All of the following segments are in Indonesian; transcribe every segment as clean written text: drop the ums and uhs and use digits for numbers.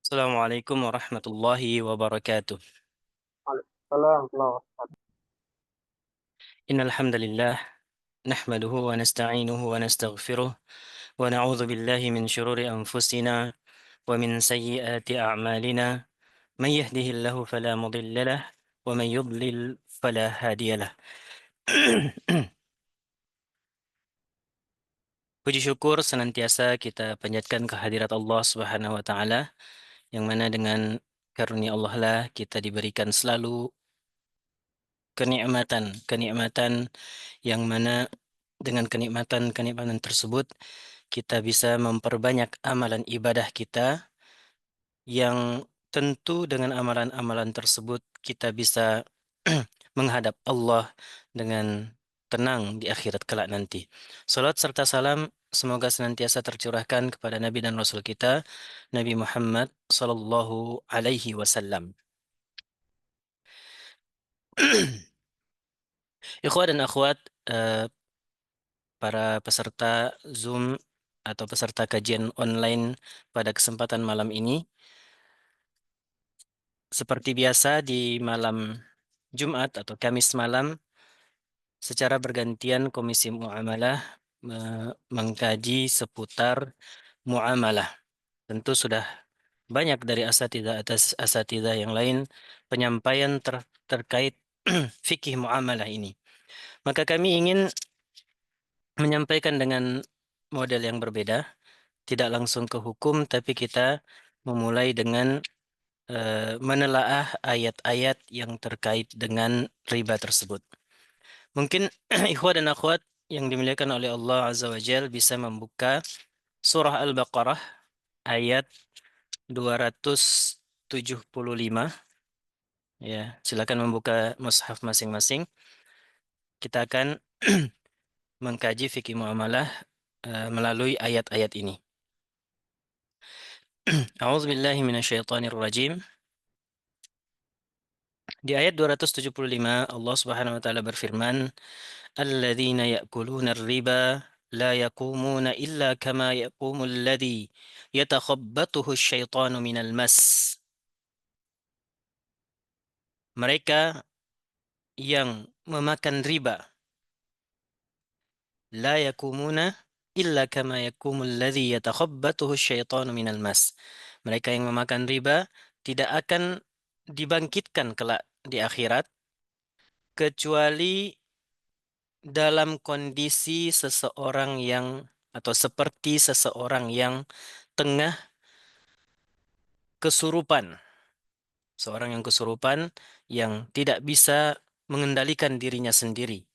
Assalamualaikum warahmatullahi wabarakatuh. Waalaikumsalam warahmatullahi wabarakatuh. Innal hamdalillah nahmaduhu wa nasta'inuhu wa nastaghfiruh wa na'udzu billahi min shururi anfusina wa min sayyiati a'malina. May yahdihillahu fala mudilla lah wa may yudlil fala hadiyalah. Puji syukur senantiasa kita panjatkan kehadirat Allah Subhanahu wa taala yang mana dengan karunia Allah lah kita diberikan selalu kenikmatan yang mana dengan kenikmatan tersebut kita bisa memperbanyak amalan ibadah kita yang tentu dengan amalan-amalan tersebut kita bisa menghadap Allah dengan tenang di akhirat kelak nanti. Salat serta salam semoga senantiasa tercurahkan kepada Nabi dan Rasul kita, Nabi Muhammad sallallahu alaihi wasallam. Ikhwah dan akhwat, eh, para peserta Zoom atau peserta kajian online pada kesempatan malam ini. Seperti biasa di malam Jumat atau Kamis malam, secara bergantian Komisi Muamalah mengkaji seputar muamalah. Tentu sudah banyak dari asatidzah atas asatidzah yang lain penyampaian terkait fikih muamalah ini. Maka kami ingin menyampaikan dengan model yang berbeda, tidak langsung ke hukum, tapi kita memulai dengan menelaah ayat-ayat yang terkait dengan riba tersebut. Mungkin ikhwah dan akhwat yang dimuliakan oleh Allah Azza wa Jal bisa membuka surah Al-Baqarah ayat 275. Ya, silakan membuka mushaf masing-masing. Kita akan mengkaji fikih muamalah melalui ayat-ayat ini. A'udzubillahi minasyaitonirrajim. Di ayat 275 Allah Subhanahu wa taala berfirman, "Alladzina ya'kuluna ar-riba la yaqumuna illa kama yaqumu alladzi yatakhabbathu asyaitanu minal mas." Mereka yang memakan riba la yaqumuna illa kama yaqumu alladzi yatakhabbathu asyaitanu minal mas. Mereka yang memakan riba tidak akan dibangkitkan kelak di akhirat kecuali dalam kondisi seseorang yang atau seperti seseorang yang tengah kesurupan, seorang yang kesurupan yang tidak bisa mengendalikan dirinya sendiri.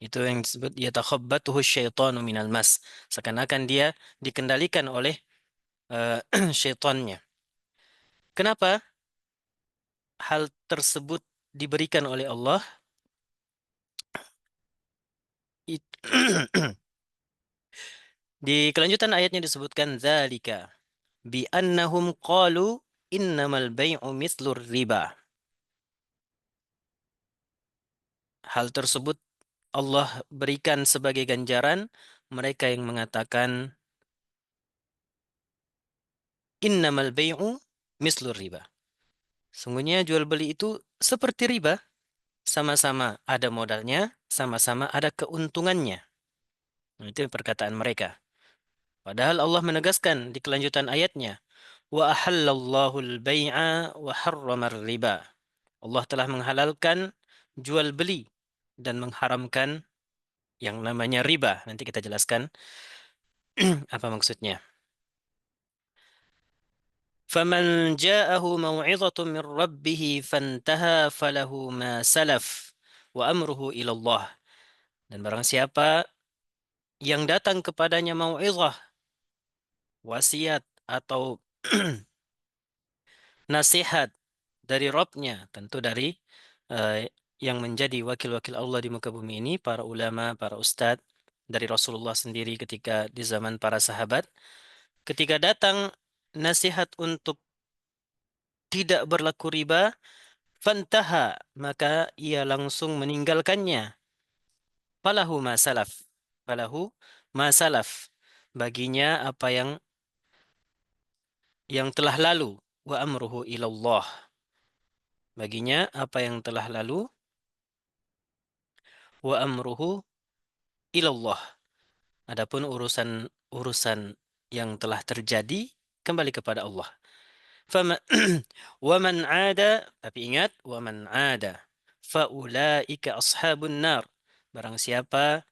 Itu yang disebut yatakhabbatuhu syaitanu minal mas. Seakan-akan dia dikendalikan oleh syaitannya. Kenapa hal tersebut diberikan oleh Allah? It- Di kelanjutan ayatnya disebutkan zalika bi annahum qalu innamal bai'u mithlur riba. Hal tersebut Allah berikan sebagai ganjaran mereka yang mengatakan innamal bai'u mislur riba. Sungguhnya jual beli itu seperti riba, sama-sama ada modalnya, sama-sama ada keuntungannya. Nah, itu perkataan mereka. Padahal Allah menegaskan di kelanjutan ayatnya, wa ahallallahu al-bai'a wa harramar riba. Allah telah menghalalkan jual beli dan mengharamkan yang namanya riba. Nanti kita jelaskan apa maksudnya. فمن جاءه موعظة من ربه فانتهى فله ما سلف وأمره إلى الله. Dan barang siapa yang datang kepadanya mau'izah, wasiat atau nasihat dari Rabb-nya, tentu dari yang menjadi wakil-wakil Allah di muka bumi ini, para ulama, para ustadz, dari Rasulullah sendiri ketika di zaman para sahabat, ketika datang nasihat untuk tidak berlaku riba, fantaha, maka ia langsung meninggalkannya. Falahu ma salaf. Falahu ma salaf. Baginya apa yang telah lalu. wa amruhu ilallah. Baginya apa yang telah lalu, wa amruhu ilallah. Adapun urusan yang telah terjadi kembali kepada Allah. Fama wa man 'ada, tapi ingat wa man 'ada faulaika ashabun nar. Barang siapa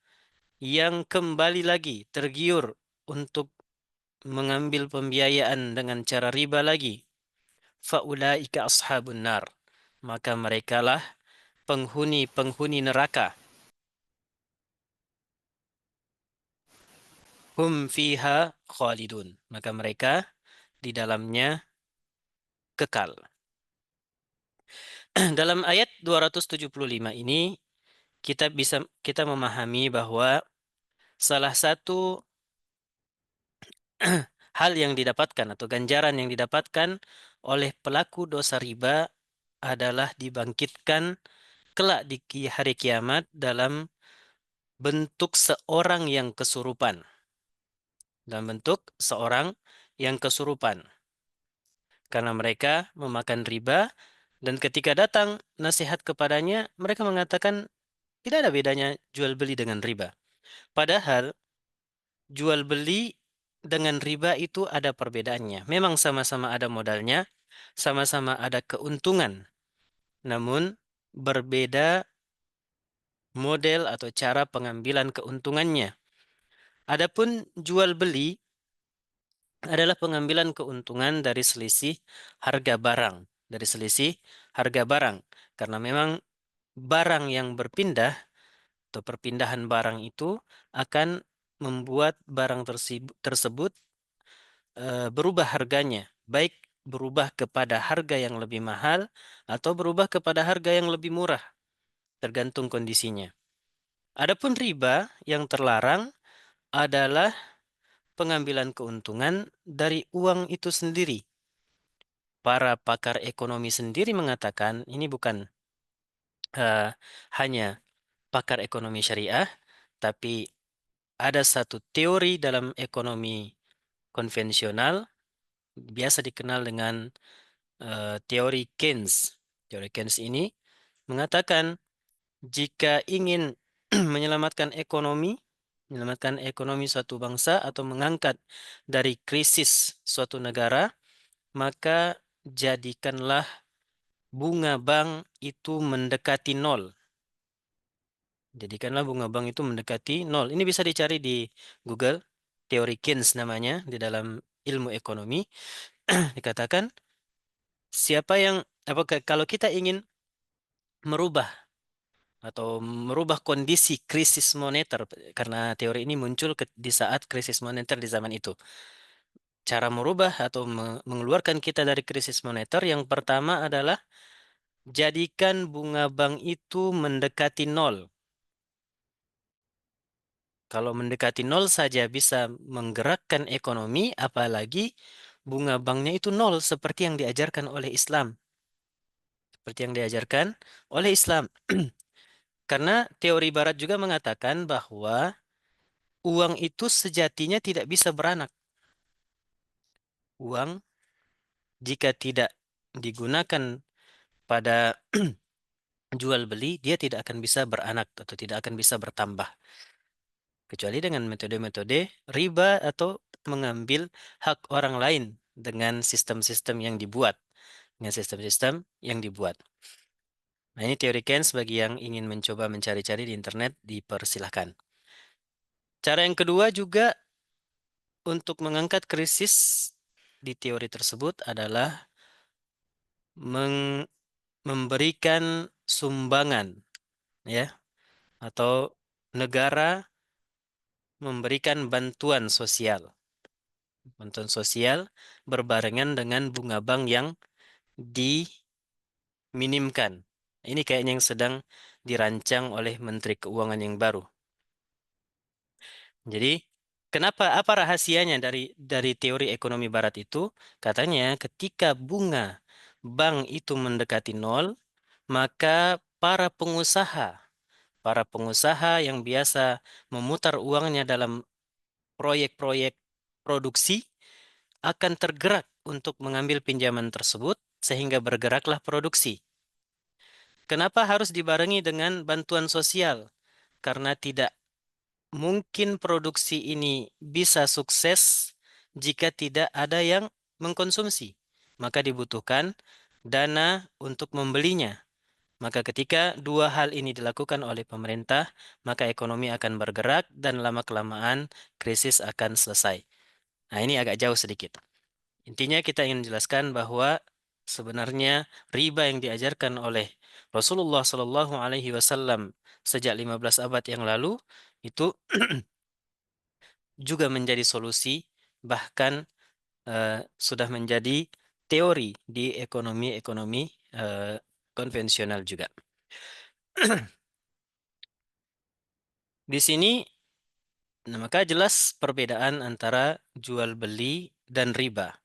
yang kembali lagi tergiur untuk mengambil pembiayaan dengan cara riba lagi, faulaika ashabun nar. Maka merekalah penghuni-penghuni neraka. Hum fiha khalidun. Maka mereka di dalamnya kekal. Dalam ayat 275 ini kita memahami bahwa salah satu hal yang didapatkan atau ganjaran yang didapatkan oleh pelaku dosa riba adalah dibangkitkan kelak di hari kiamat dalam bentuk seorang yang kesurupan. Dalam bentuk seorang yang kesurupan. Karena mereka memakan riba dan ketika datang nasihat kepadanya, mereka mengatakan tidak ada bedanya jual beli dengan riba. Padahal jual beli dengan riba itu ada perbedaannya. Memang sama-sama ada modalnya, sama-sama ada keuntungan, namun berbeda model atau cara pengambilan keuntungannya. Adapun jual beli adalah pengambilan keuntungan dari selisih harga barang, dari selisih harga barang. Karena memang barang yang berpindah atau perpindahan barang itu akan membuat barang tersebut berubah harganya, baik berubah kepada harga yang lebih mahal atau berubah kepada harga yang lebih murah, tergantung kondisinya. Adapun riba yang terlarang adalah pengambilan keuntungan dari uang itu sendiri. Para pakar ekonomi sendiri mengatakan ini bukan eh, hanya pakar ekonomi syariah, tapi ada satu teori dalam ekonomi konvensional biasa dikenal dengan teori Keynes. Teori Keynes ini mengatakan jika ingin menyelamatkan ekonomi suatu bangsa atau mengangkat dari krisis suatu negara, maka jadikanlah bunga bank itu mendekati nol. Jadikanlah bunga bank itu mendekati nol. Ini bisa dicari di Google, teori Keynes namanya di dalam ilmu ekonomi. Dikatakan siapa yang apakah kalau kita ingin merubah atau merubah kondisi krisis moneter karena teori ini muncul di saat krisis moneter di zaman itu. Cara merubah atau mengeluarkan kita dari krisis moneter yang pertama adalah jadikan bunga bank itu mendekati nol. Kalau mendekati nol saja bisa menggerakkan ekonomi, apalagi bunga banknya itu nol seperti yang diajarkan oleh Islam. Seperti yang diajarkan oleh Islam. Karena teori Barat juga mengatakan bahwa uang itu sejatinya tidak bisa beranak. Uang jika tidak digunakan pada jual beli, dia tidak akan bisa beranak atau tidak akan bisa bertambah. Kecuali dengan metode-metode riba atau mengambil hak orang lain dengan sistem-sistem yang dibuat. Dengan sistem-sistem yang dibuat. Nah ini teori Keynes bagi yang ingin mencoba mencari-cari di internet, dipersilahkan. Cara yang kedua juga untuk mengangkat krisis di teori tersebut adalah memberikan sumbangan ya atau negara memberikan bantuan sosial. Bantuan sosial berbarengan dengan bunga bank yang diminimkan. Ini kayaknya yang sedang dirancang oleh Menteri Keuangan yang baru. Jadi, apa rahasianya dari teori ekonomi barat itu? Katanya ketika bunga bank itu mendekati nol, maka para pengusaha yang biasa memutar uangnya dalam proyek-proyek produksi akan tergerak untuk mengambil pinjaman tersebut sehingga bergeraklah produksi. Kenapa harus dibarengi dengan bantuan sosial? Karena tidak mungkin produksi ini bisa sukses jika tidak ada yang mengkonsumsi. Maka dibutuhkan dana untuk membelinya. Maka ketika dua hal ini dilakukan oleh pemerintah, maka ekonomi akan bergerak dan lama-kelamaan krisis akan selesai. Nah, ini agak jauh sedikit. Intinya kita ingin jelaskan bahwa sebenarnya riba yang diajarkan oleh Rasulullah Shallallahu Alaihi Wasallam sejak 15 abad yang lalu itu juga menjadi solusi, bahkan sudah menjadi teori di ekonomi-ekonomi konvensional juga. Di sini, nah, maka jelas perbedaan antara jual beli dan riba.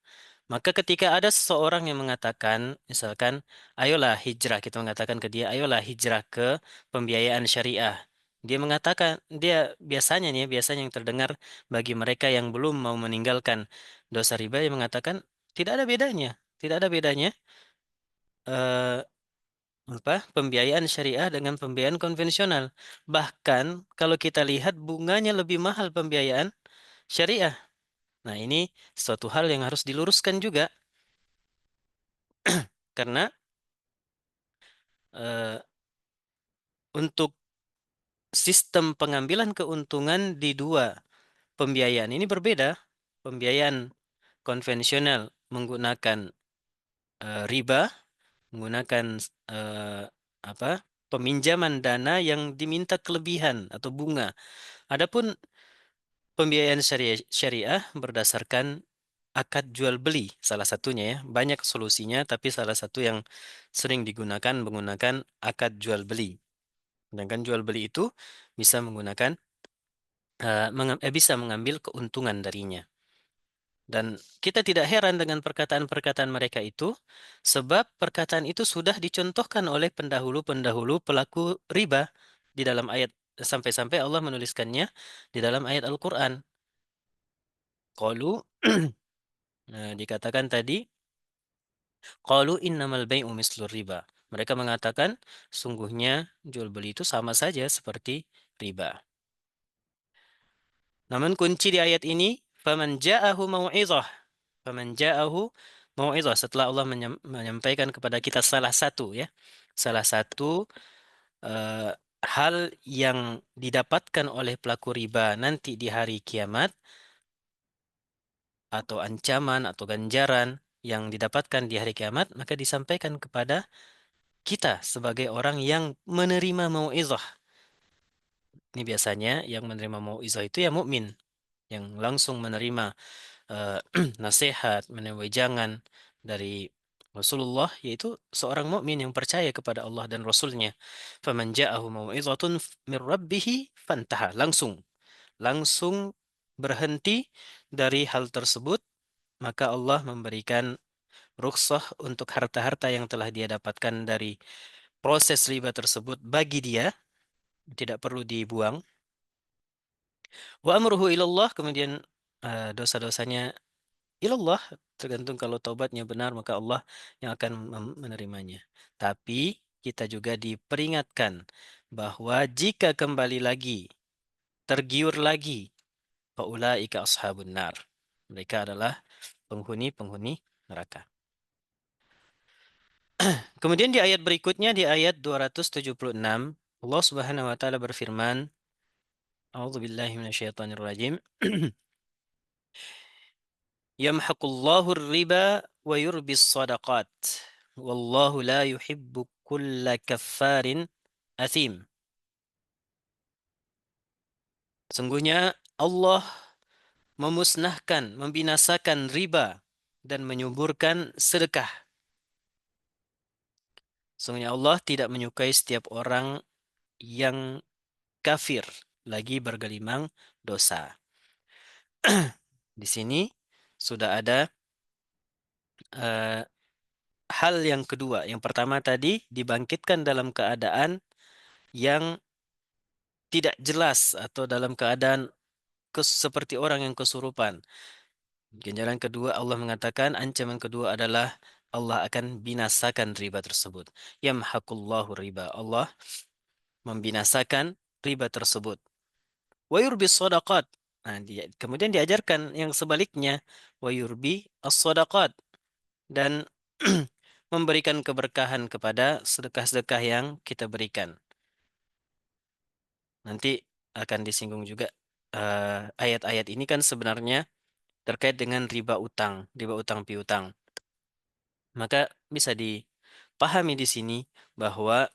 Maka ketika ada seseorang yang mengatakan, misalkan, ayolah hijrah, kita mengatakan ke dia, ayolah hijrah ke pembiayaan syariah. Dia mengatakan, dia biasanya nih, biasanya yang terdengar bagi mereka yang belum mau meninggalkan dosa riba, yang mengatakan, tidak ada bedanya. Tidak ada bedanya eh, pembiayaan syariah dengan pembiayaan konvensional. Bahkan kalau kita lihat bunganya lebih mahal pembiayaan syariah. Nah, ini suatu hal yang harus diluruskan juga karena eh, untuk sistem pengambilan keuntungan di dua pembiayaan ini berbeda. Pembiayaan konvensional menggunakan riba, menggunakan eh, apa? Peminjaman dana yang diminta kelebihan atau bunga. Adapun pembiayaan syariah berdasarkan akad jual beli salah satunya ya. Banyak solusinya tapi salah satu yang sering digunakan menggunakan akad jual beli. Sedangkan jual beli itu bisa menggunakan bisa mengambil keuntungan darinya. Dan kita tidak heran dengan perkataan-perkataan mereka itu, sebab perkataan itu sudah dicontohkan oleh pendahulu-pendahulu pelaku riba di dalam ayat sampai-sampai Allah menuliskannya di dalam ayat Al-Quran. Qalu dikatakan tadi, qalu innamal bai'u mislur riba. Mereka mengatakan sungguhnya jual beli itu sama saja seperti riba. Namun kunci di ayat ini, faman ja'ahu mau'izah. Faman ja'ahu mau'izah. Setelah Allah menyampaikan kepada kita salah satu ya, salah satu eh, hal yang didapatkan oleh pelaku riba nanti di hari kiamat atau ancaman atau ganjaran yang didapatkan di hari kiamat, maka disampaikan kepada kita sebagai orang yang menerima mau'izah. Ini biasanya yang menerima mau'izah itu ya mukmin, yang langsung menerima eh, nasihat, wejangan dari Rasulullah, yaitu seorang mukmin yang percaya kepada Allah dan Rasulnya. Faman ja'ahu mau'izatun min rabbih fantaha. Langsung berhenti dari hal tersebut, maka Allah memberikan rukhsah untuk harta-harta yang telah dia dapatkan dari proses riba tersebut bagi dia, tidak perlu dibuang. Wa amruhu ilallah, kemudian dosa-dosanya ilallah, tergantung kalau taubatnya benar maka Allah yang akan menerimanya. Tapi kita juga diperingatkan bahwa jika kembali lagi, tergiur lagi, faulaika ashabun nar. Mereka adalah penghuni-penghuni neraka. Kemudian di ayat berikutnya di ayat 276 Allah Subhanahu wa taala berfirman, A'udzubillahi minasyaitonirrajim. Yamhaqullahu riba wa yurbis sadaqat. Wallahu la yuhibbu kulla kaffarin athim. Sungguhnya Allah memusnahkan, membinasakan riba dan menyuburkan sedekah. Sungguhnya Allah tidak menyukai setiap orang yang kafir, lagi bergelimang dosa. Di sini sudah ada eh, hal yang kedua. Yang pertama tadi dibangkitkan dalam keadaan yang tidak jelas atau dalam keadaan seperti orang yang kesurupan. Ganjaran kedua Allah mengatakan ancaman kedua adalah Allah akan binasakan riba tersebut. Yamhaqullahu riba. Allah membinasakan riba tersebut. Wa yurbi shadaqat. Nah, kemudian diajarkan yang sebaliknya, wa yurbi as-shadaqat, dan memberikan keberkahan kepada sedekah-sedekah yang kita berikan. Nanti akan disinggung juga ayat-ayat ini kan sebenarnya terkait dengan riba utang piutang. Maka bisa dipahami di sini bahwa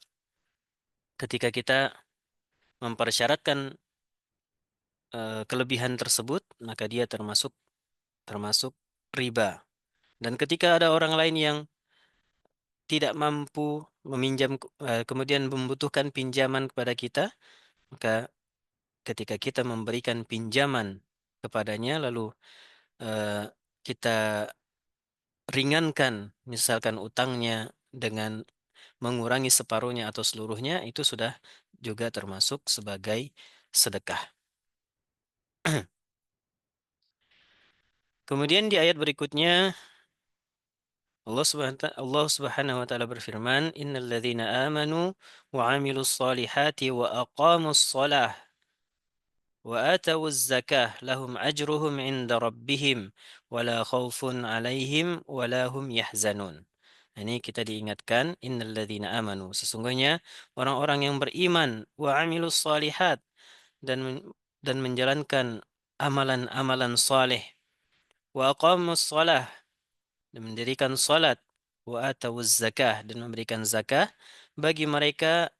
ketika kita mempersyaratkan kelebihan tersebut, maka dia termasuk termasuk riba. Dan ketika ada orang lain yang tidak mampu meminjam kemudian membutuhkan pinjaman kepada kita, maka ketika kita memberikan pinjaman kepadanya lalu eh, kita ringankan misalkan utangnya dengan mengurangi separuhnya atau seluruhnya, itu sudah juga termasuk sebagai sedekah. Kemudian di ayat berikutnya Allah Subhanahu wa taala berfirman, "Innal ladzina amanu wa 'amilus solihati wa aqamus shalah wa atawuz zakah lahum ajruhum 'inda rabbihim wa la khaufun 'alaihim wa la hum yahzanun." Ini kita diingatkan, innal ladzina amanu, sesungguhnya orang-orang yang beriman, wa 'amilus solihat, dan dan menjalankan amalan-amalan saleh, wa aqamus shalah, dan mendirikan salat, wa atawuz zakah, dan memberikan zakah, bagi mereka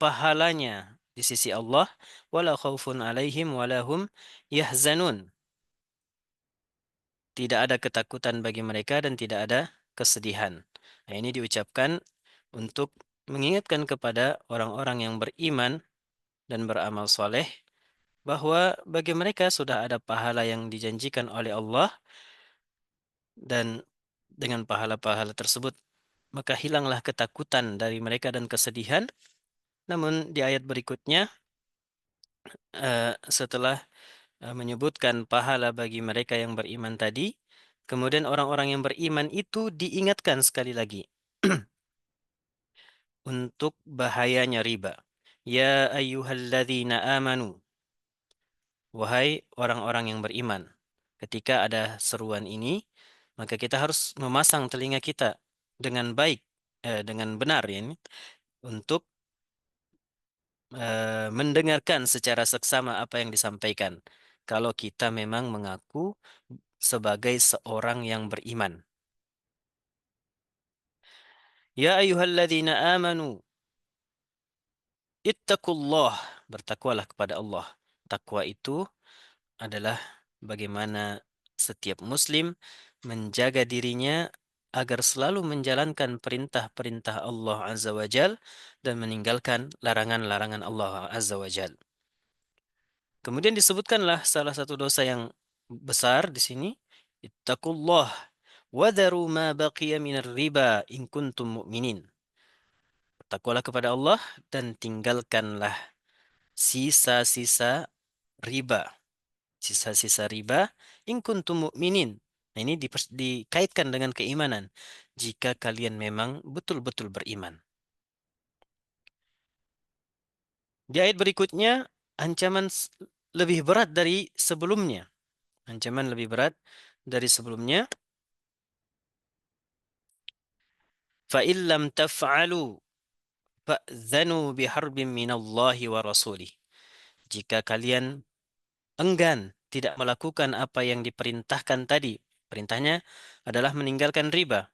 pahalanya di sisi Allah, wala khaufun alaihim wala hum yahzanun. Tidak ada ketakutan bagi mereka dan tidak ada kesedihan. Nah, ini diucapkan untuk mengingatkan kepada orang-orang yang beriman dan beramal soleh bahwa bagi mereka sudah ada pahala yang dijanjikan oleh Allah, dan dengan pahala-pahala tersebut maka hilanglah ketakutan dari mereka dan kesedihan. Namun di ayat berikutnya setelah menyebutkan pahala bagi mereka yang beriman tadi, kemudian orang-orang yang beriman itu diingatkan sekali lagi untuk bahayanya riba. Ya ayyuhalladzina amanu, wahai orang-orang yang beriman. Ketika ada seruan ini, maka kita harus memasang telinga kita dengan baik, dengan benar ya, ini, untuk mendengarkan secara seksama apa yang disampaikan. Kalau kita memang mengaku sebagai seorang yang beriman. Ya ayyuhalladzina amanu, ittaqullah, bertakwalah kepada Allah. Takwa itu adalah bagaimana setiap muslim menjaga dirinya agar selalu menjalankan perintah-perintah Allah Azza wa Jal dan meninggalkan larangan-larangan Allah Azza wa Jal. Kemudian disebutkanlah salah satu dosa yang besar di sini, ittaqullah wa dharu ma baqiya minar riba in kuntum mu'minin. Bertakwalah kepada Allah dan tinggalkanlah sisa-sisa riba. Sisa-sisa riba in kuntum mu'minin. Nah, ini dikaitkan dengan keimanan. Jika kalian memang betul-betul beriman. Di ayat berikutnya, ancaman lebih berat dari sebelumnya. Ancaman lebih berat dari sebelumnya. فَإِن لَّمْ تَفْعَلُوا فَأْذَنُوا بِحَرْبٍ مِّنَ اللَّهِ وَرَسُولِهِ. Jika kalian enggan tidak melakukan apa yang diperintahkan tadi, perintahnya adalah meninggalkan riba.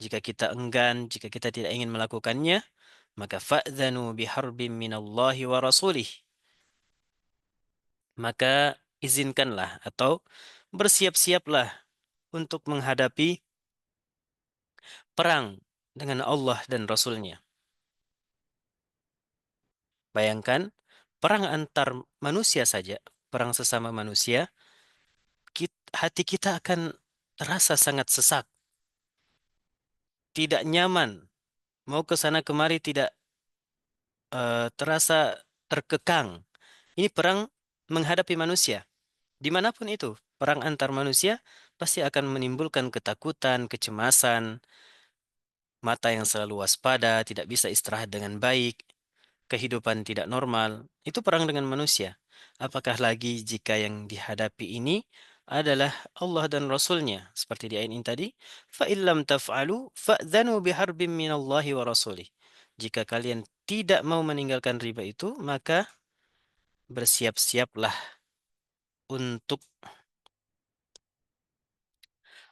Jika kita enggan, jika kita tidak ingin melakukannya, maka fa'dhanu biharbin minallahi wa rasulih. Maka izinkanlah atau bersiap-siaplah untuk menghadapi perang dengan Allah dan Rasulnya. Bayangkan, perang antar manusia saja, perang sesama manusia, hati kita akan terasa sangat sesak, tidak nyaman, mau ke sana kemari tidak terasa terkekang. Ini perang menghadapi manusia, dimanapun itu. Perang antar manusia pasti akan menimbulkan ketakutan, kecemasan, mata yang selalu waspada, tidak bisa istirahat dengan baik, kehidupan tidak normal. Itu perang dengan manusia. Apakah lagi jika yang dihadapi ini adalah Allah dan Rasulnya. Seperti di ayat ini tadi. فَإِنْ لَمْ تَفْعَلُوا فَأْذَنُوا بِحَرْبٍ مِّنَ اللَّهِ وَرَسُولِهِ. Jika kalian tidak mau meninggalkan riba itu, maka bersiap-siaplah untuk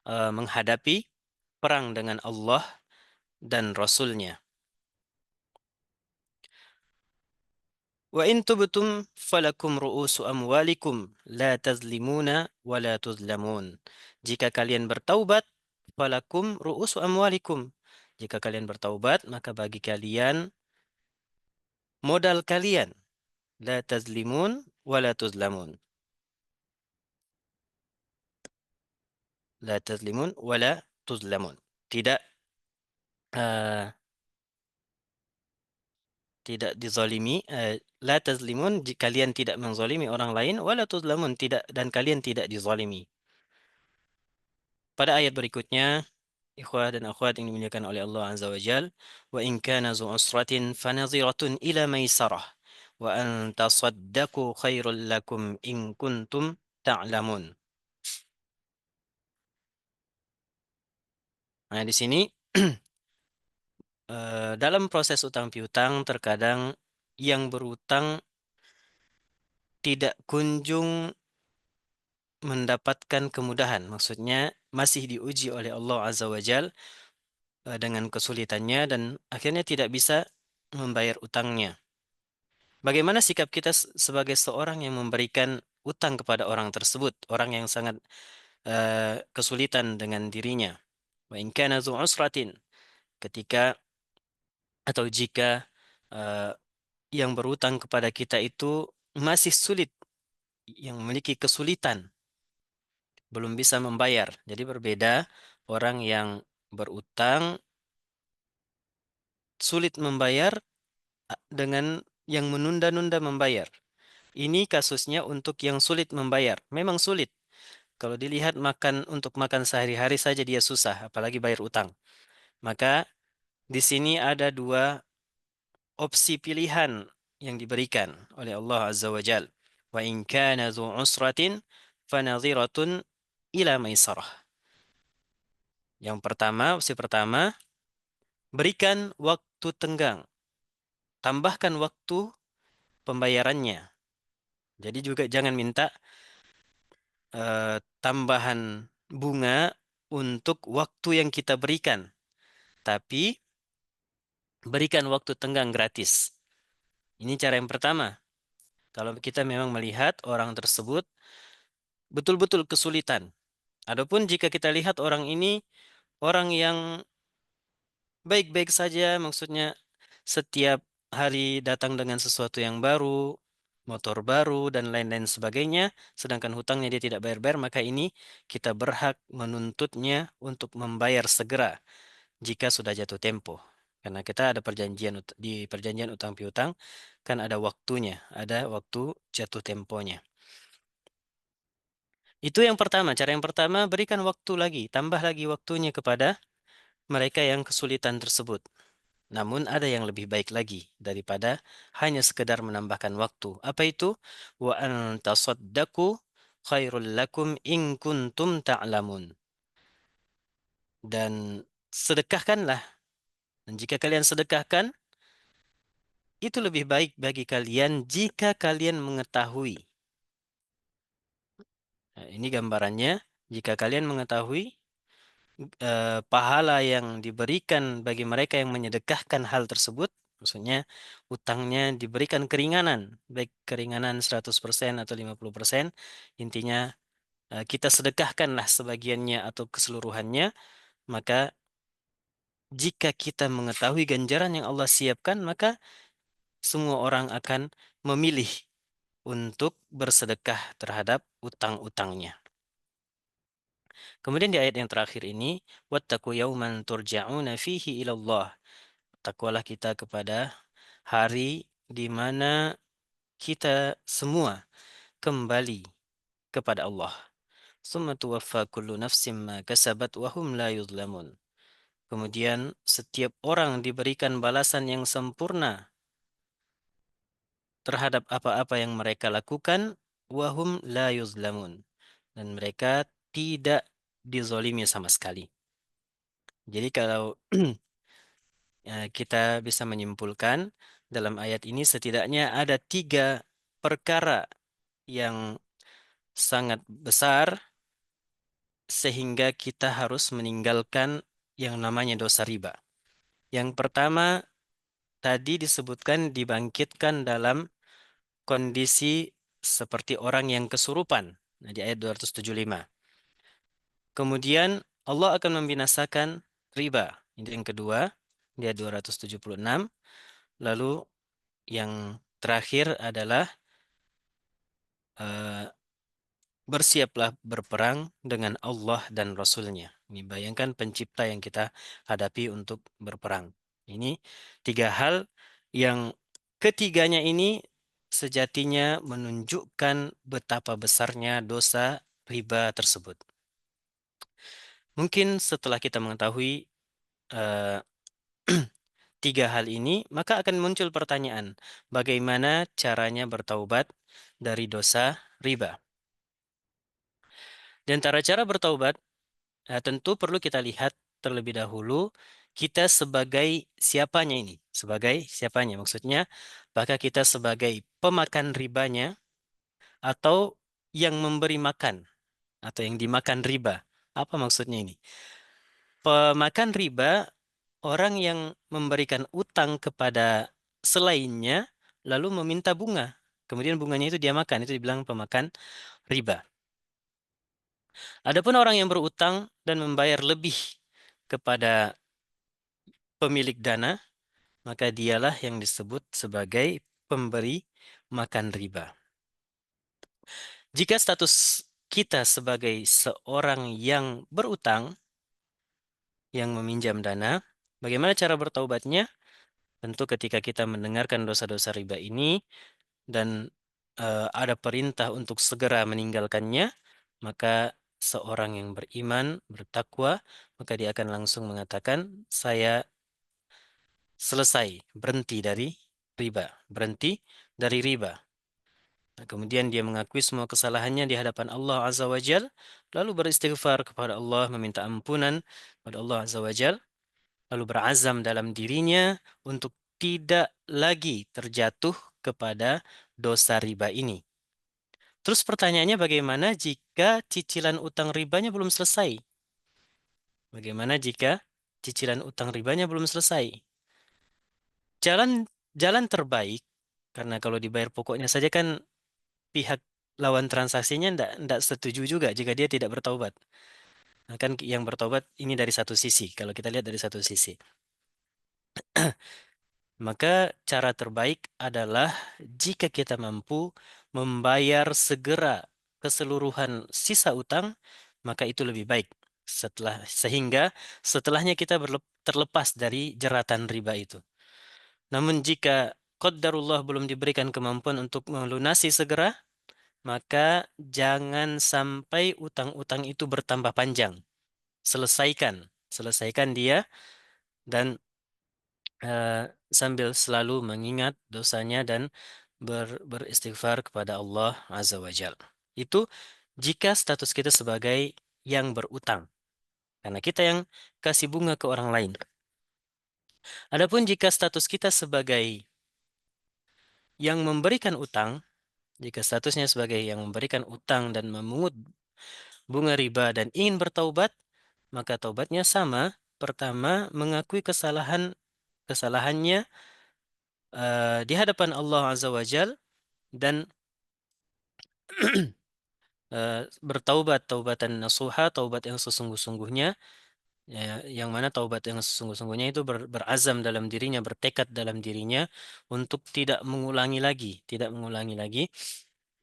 menghadapi perang dengan Allah dan Rasulnya. Wa in tubtum falakum ru'usu amwalikum la tazlimuna wa la tuzlamun. Jika kalian bertaubat, falakum ru'usu amwalikum. Jika kalian bertaubat, maka bagi kalian modal kalian. La tazlimun wa la tuzlamun. La tazlimun wa la tuzlamun. Tidak eh, tidak dizalimi, la tazlimun, kalian tidak menzalimi orang lain, wa la tuzlamun, tidak, dan kalian tidak dizalimi. Pada ayat berikutnya, ikhwah dan akhwat yang dimuliakan oleh Allah Azza wa Jal, wa in kana zu usratin fanadhiratun ila maisarah wa an tasaddaqu khairul lakum in kuntum ta'lamun. Nah, di sini dalam proses utang piutang terkadang yang berutang tidak kunjung mendapatkan kemudahan. Maksudnya masih diuji oleh Allah Azza wa Jal dengan kesulitannya dan akhirnya tidak bisa membayar utangnya. Bagaimana sikap kita sebagai seorang yang memberikan utang kepada orang tersebut, orang yang sangat kesulitan dengan dirinya. Wa in kana dzu usratin, ketika atau jika eh, yang berutang kepada kita itu masih sulit, yang memiliki kesulitan, belum bisa membayar. Jadi berbeda orang yang berutang sulit membayar dengan yang menunda-nunda membayar. Ini kasusnya untuk yang sulit membayar. Memang sulit. Kalau dilihat untuk makan sehari-hari saja dia susah, apalagi bayar utang. Maka di sini ada dua opsi pilihan yang diberikan oleh Allah Azza wa Jal. Wa in kana dzu usratin fanadhiratun ila maisarah. Yang pertama, opsi pertama, berikan waktu tenggang. Tambahkan waktu pembayarannya. Jadi juga jangan minta tambahan bunga untuk waktu yang kita berikan, tapi berikan waktu tenggang gratis. Ini cara yang pertama. Kalau kita memang melihat orang tersebut betul-betul kesulitan. Adapun jika kita lihat orang ini orang yang baik-baik saja, maksudnya setiap hari datang dengan sesuatu yang baru, motor baru, dan lain-lain sebagainya, sedangkan hutangnya dia tidak bayar-bayar, maka ini kita berhak menuntutnya untuk membayar segera jika sudah jatuh tempo. Karena kita ada perjanjian di perjanjian utang piutang, kan ada waktunya, ada waktu jatuh temponya. Itu yang pertama, cara yang pertama, berikan waktu lagi, tambah lagi waktunya kepada mereka yang kesulitan tersebut. Namun ada yang lebih baik lagi daripada hanya sekedar menambahkan waktu. Apa itu? Wa an tasaddaqu khairul lakum in kuntum ta'lamun. Dan sedekahkanlah. Dan jika kalian sedekahkan, itu lebih baik bagi kalian jika kalian mengetahui. Nah, ini gambarannya. Jika kalian mengetahui pahala yang diberikan bagi mereka yang menyedekahkan hal tersebut, maksudnya utangnya diberikan keringanan, baik keringanan 100% atau 50%, intinya kita sedekahkanlah sebagiannya atau keseluruhannya, maka jika kita mengetahui ganjaran yang Allah siapkan, maka semua orang akan memilih untuk bersedekah terhadap utang-utangnya. Kemudian di ayat yang terakhir ini, wattaqu yawman turja'una fihi ilallah. Takwalah kita kepada hari di mana kita semua kembali kepada Allah. Tsumma tuwaffa kullu nafsin ma kasabat wa hum la yuzlamun. Kemudian setiap orang diberikan balasan yang sempurna terhadap apa-apa yang mereka lakukan, wahum la yuzlamun. Dan mereka tidak dizolimi sama sekali. Jadi kalau kita bisa menyimpulkan dalam ayat ini setidaknya ada tiga perkara yang sangat besar sehingga kita harus meninggalkan yang namanya dosa riba. Yang pertama tadi disebutkan dibangkitkan dalam kondisi seperti orang yang kesurupan. Nah, di ayat 275. Kemudian Allah akan membinasakan riba. Ini yang kedua, di ayat 276. Lalu yang terakhir adalah eh, bersiaplah berperang dengan Allah dan Rasul-Nya. Ini bayangkan pencipta yang kita hadapi untuk berperang. Ini tiga hal yang ketiganya ini sejatinya menunjukkan betapa besarnya dosa riba tersebut. Mungkin setelah kita mengetahui eh, tiga hal ini, maka akan muncul pertanyaan, bagaimana caranya bertaubat dari dosa riba? Di antara cara bertaubat, tentu perlu kita lihat terlebih dahulu kita sebagai siapanya ini. Sebagai siapanya, maksudnya apakah kita sebagai pemakan ribanya atau yang memberi makan atau yang dimakan riba. Apa maksudnya ini? Pemakan riba orang yang memberikan utang kepada selainnya lalu meminta bunga. Kemudian bunganya itu dia makan, itu dibilang pemakan riba. Adapun orang yang berutang dan membayar lebih kepada pemilik dana, maka dialah yang disebut sebagai pemberi makan riba. Jika status kita sebagai seorang yang berutang, yang meminjam dana, bagaimana cara bertaubatnya? Tentu ketika kita mendengarkan dosa-dosa riba ini dan ada perintah untuk segera meninggalkannya, maka seorang yang beriman, bertakwa, maka dia akan langsung mengatakan, saya selesai, berhenti dari riba, berhenti dari riba. Nah, kemudian dia mengakui semua kesalahannya di hadapan Allah Azza wa Jal, lalu beristighfar kepada Allah, meminta ampunan kepada Allah Azza wa Jal, lalu berazam dalam dirinya untuk tidak lagi terjatuh kepada dosa riba ini. Terus pertanyaannya bagaimana jika cicilan utang ribanya belum selesai? Bagaimana jika cicilan utang ribanya belum selesai? Jalan jalan terbaik karena kalau dibayar pokoknya saja kan pihak lawan transaksinya ndak setuju juga jika dia tidak bertaubat. Nah, kan yang bertaubat ini dari satu sisi. Kalau kita lihat dari satu sisi, maka cara terbaik adalah jika kita mampu membayar segera keseluruhan sisa utang, maka itu lebih baik. Sehingga setelahnya kita terlepas dari jeratan riba itu. Namun jika qadarullah belum diberikan kemampuan untuk melunasi segera, maka jangan sampai utang-utang itu bertambah panjang. Selesaikan, selesaikan dia dan sambil selalu mengingat dosanya dan beristighfar kepada Allah Azza wa Jal. Itu jika status kita sebagai yang berutang. Karena kita yang kasih bunga ke orang lain. Adapun jika status kita sebagai yang memberikan utang, jika statusnya sebagai yang memberikan utang dan memungut bunga riba dan ingin bertaubat, maka taubatnya sama. Pertama, mengakui kesalahannya di hadapan Allah Azza wa Jal dan bertaubat taubatan nasuha, taubat yang sesungguh-sungguhnya, ya, yang mana taubat yang sesungguh-sungguhnya itu berazam dalam dirinya, bertekad dalam dirinya untuk tidak mengulangi lagi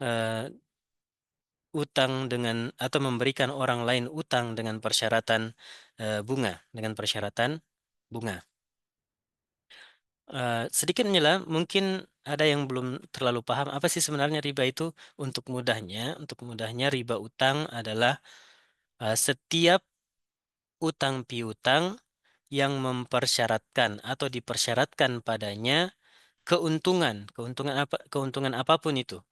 eh, utang dengan atau memberikan orang lain utang dengan persyaratan bunga, dengan persyaratan bunga. Sedikit menyelam, mungkin ada yang belum terlalu paham apa sih sebenarnya riba itu. Untuk mudahnya riba utang adalah setiap utang piutang yang mempersyaratkan atau dipersyaratkan padanya keuntungan apapun itu,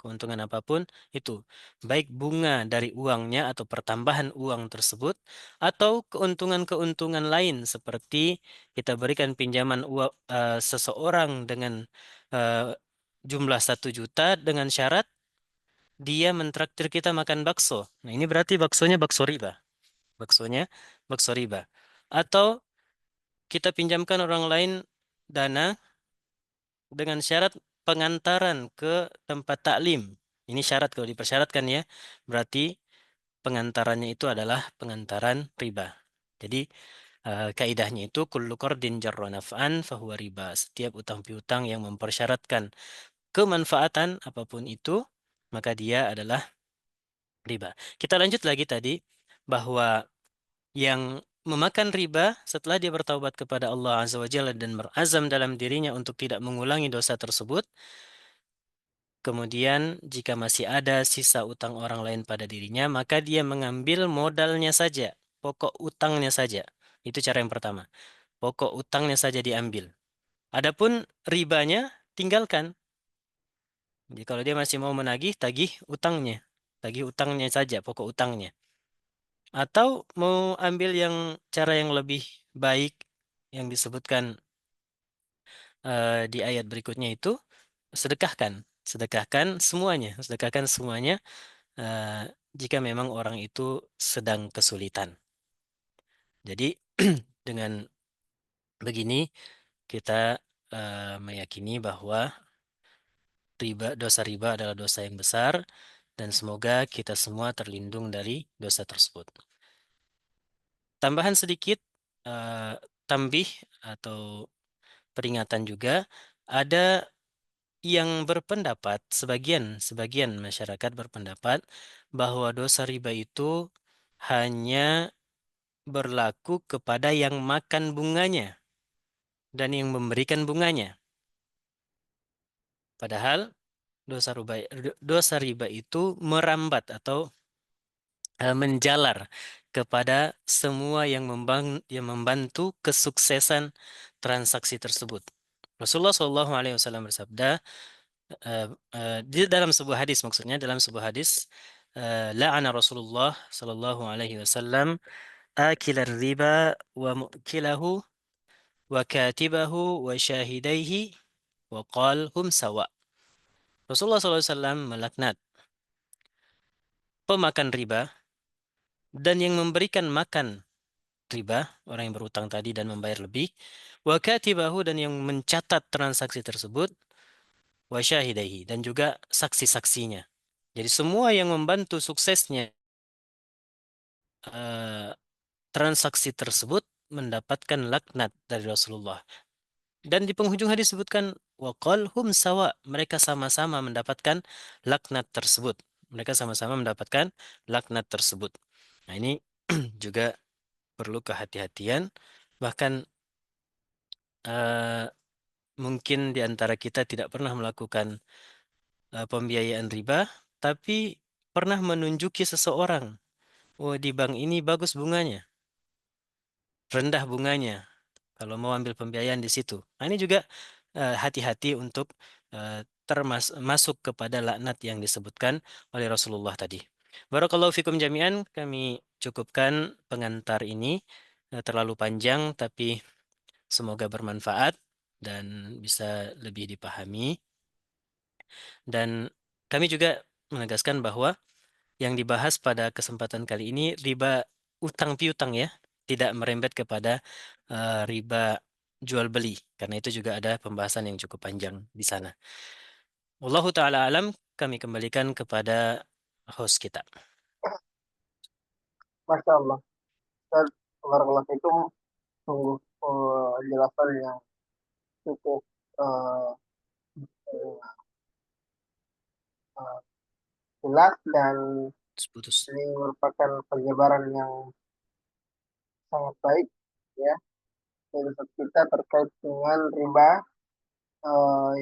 baik bunga dari uangnya atau pertambahan uang tersebut, atau keuntungan-keuntungan lain seperti kita berikan pinjaman uang seseorang dengan eh, jumlah 1 juta dengan syarat dia mentraktir kita makan bakso. Nah, ini berarti baksonya bakso riba. Baksonya bakso riba. Atau kita pinjamkan orang lain dana dengan syarat pengantaran ke tempat taklim. Ini syarat kalau dipersyaratkan ya. Berarti pengantarannya itu adalah pengantaran riba. Jadi kaidahnya itu kullu qardin jarra naf'an fahuwa riba. Setiap utang piutang yang mempersyaratkan kemanfaatan apapun itu, maka dia adalah riba. Kita lanjut lagi tadi bahwa yang memakan riba setelah dia bertaubat kepada Allah Azza wa Jalla dan berazam dalam dirinya untuk tidak mengulangi dosa tersebut. Kemudian jika masih ada sisa utang orang lain pada dirinya, maka dia mengambil modalnya saja, pokok utangnya saja. Itu cara yang pertama. Pokok utangnya saja diambil. Adapun ribanya tinggalkan. Jadi kalau dia masih mau menagih, tagih utangnya. Tagih utangnya saja, pokok utangnya. Atau mau ambil yang cara yang lebih baik yang disebutkan di ayat berikutnya itu, sedekahkan. Sedekahkan semuanya jika memang orang itu sedang kesulitan. Jadi dengan begini kita meyakini bahwa dosa riba adalah dosa yang besar dan semoga kita semua terlindung dari dosa tersebut. Tambahan sedikit eh, tambih atau peringatan juga, ada yang berpendapat, sebagian masyarakat berpendapat bahwa dosa riba itu hanya berlaku kepada yang makan bunganya dan yang memberikan bunganya. Padahal dosa riba itu merambat atau menjalar kepada semua yang membantu kesuksesan transaksi tersebut. Rasulullah SAW bersabda di dalam sebuah hadis, maksudnya dalam sebuah hadis, la'ana Rasulullah SAW akilar riba wa mu'kilahu wa katibahu wa syahidaihi wa qal hum sawa. Rasulullah SAW melaknat pemakan riba dan yang memberikan makan riba, orang yang berutang tadi dan membayar lebih, wa katibahu dan yang mencatat transaksi tersebut, wa syahidaihi dan juga saksi-saksinya. Jadi semua yang membantu suksesnya eh, transaksi tersebut mendapatkan laknat dari Rasulullah. Dan di penghujung hadis disebutkan waqal hum sawa, mereka sama-sama mendapatkan laknat tersebut. Mereka sama-sama mendapatkan laknat tersebut. Nah, ini juga perlu kehati-hatian. Bahkan eh, mungkin di antara kita tidak pernah melakukan pembiayaan riba, tapi pernah menunjuki seseorang, oh di bank ini bagus bunganya, rendah bunganya. Kalau mau ambil pembiayaan di situ. Nah, ini juga hati-hati untuk masuk kepada laknat yang disebutkan oleh Rasulullah tadi. Barakallahu fikum jami'an, kami cukupkan pengantar ini. Terlalu panjang, tapi semoga bermanfaat dan bisa lebih dipahami. Dan kami juga menegaskan bahwa yang dibahas pada kesempatan kali ini riba utang piutang ya, tidak merembet kepada riba jual beli, karena itu juga ada pembahasan yang cukup panjang di sana. Wallahu taala alam, kami kembalikan kepada host kita. Masya Allah. Ustaz, barakallahu fikum, sungguh penjelasan yang cukup eh, eh, eh, jelas dan Putus. ini merupakan penyebaran yang sangat baik ya dari Ustaz kita terkait dengan riba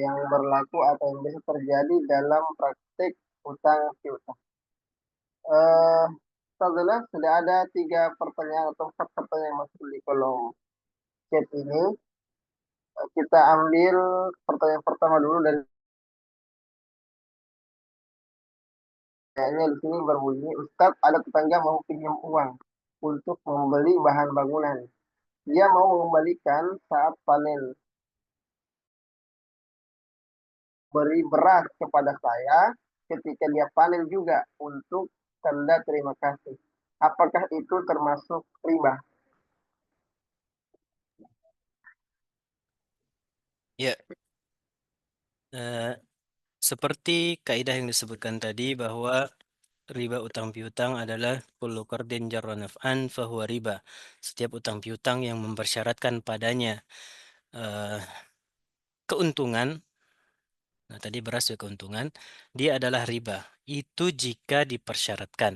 yang berlaku atau yang bisa terjadi dalam praktik utang piutang. Eh, Setelah sudah ada 3 pertanyaan atau 4 pertanyaan yang masuk di kolom chat ini. Kita ambil pertanyaan pertama dulu dari kayaknya di sini berbunyi, Ustadz, ada tetangga mau pinjam uang untuk membeli bahan bangunan. Dia mau mengembalikan saat panen, beri beras kepada saya ketika dia panen juga untuk tanda terima kasih. Apakah itu termasuk riba? Ya, eh, seperti kaidah yang disebutkan tadi bahwa riba utang piutang adalah kullu qardin jarra naf'an fahuwa riba. Setiap utang piutang yang mempersyaratkan padanya eh, keuntungan, nah tadi beras juga keuntungan, dia adalah riba. Itu jika dipersyaratkan.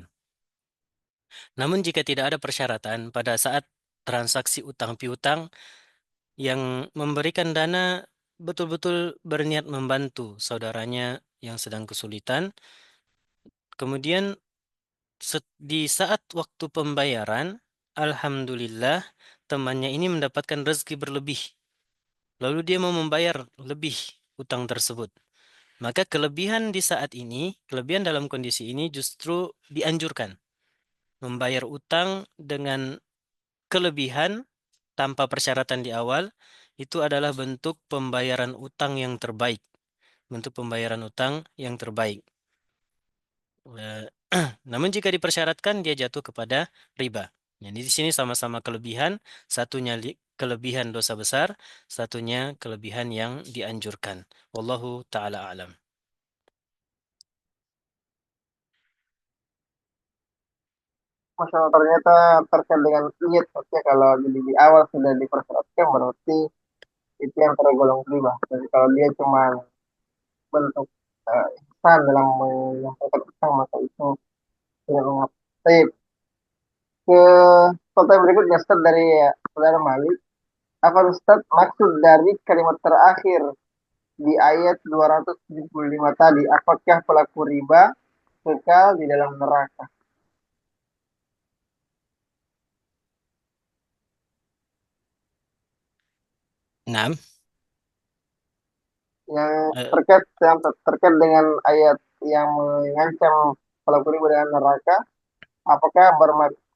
Namun jika tidak ada persyaratan pada saat transaksi utang piutang yang memberikan dana betul-betul berniat membantu saudaranya yang sedang kesulitan, kemudian di saat waktu pembayaran, alhamdulillah temannya ini mendapatkan rezeki berlebih. Lalu dia mau membayar lebih utang tersebut. Maka kelebihan di saat ini, kelebihan dalam kondisi ini justru dianjurkan. Membayar utang dengan kelebihan tanpa persyaratan di awal, itu adalah bentuk pembayaran utang yang terbaik. Bentuk pembayaran utang yang terbaik. Eh, Namun jika dipersyaratkan dia jatuh kepada riba. Jadi di sini sama-sama kelebihan, satunya kelebihan dosa besar, satunya kelebihan yang dianjurkan. Wallahu taala alam. Masya Allah, ternyata terkait dengan niat, maksudnya kalau di awal sudah dipersyaratkan berarti itu yang tergolong riba. Jadi kalau dia cuma bentuk ihsan dalam menyampaikan utang maka itu tidak mengapa. Baik, ke pertanyaan berikutnya Ustaz dari saudara Malik. Apa Ustaz maksud dari kalimat terakhir di ayat 275 tadi? Apakah pelaku riba kekal di dalam neraka? 6. Yang Eh, terkait dengan ayat yang mengancam pelaku riba dengan neraka,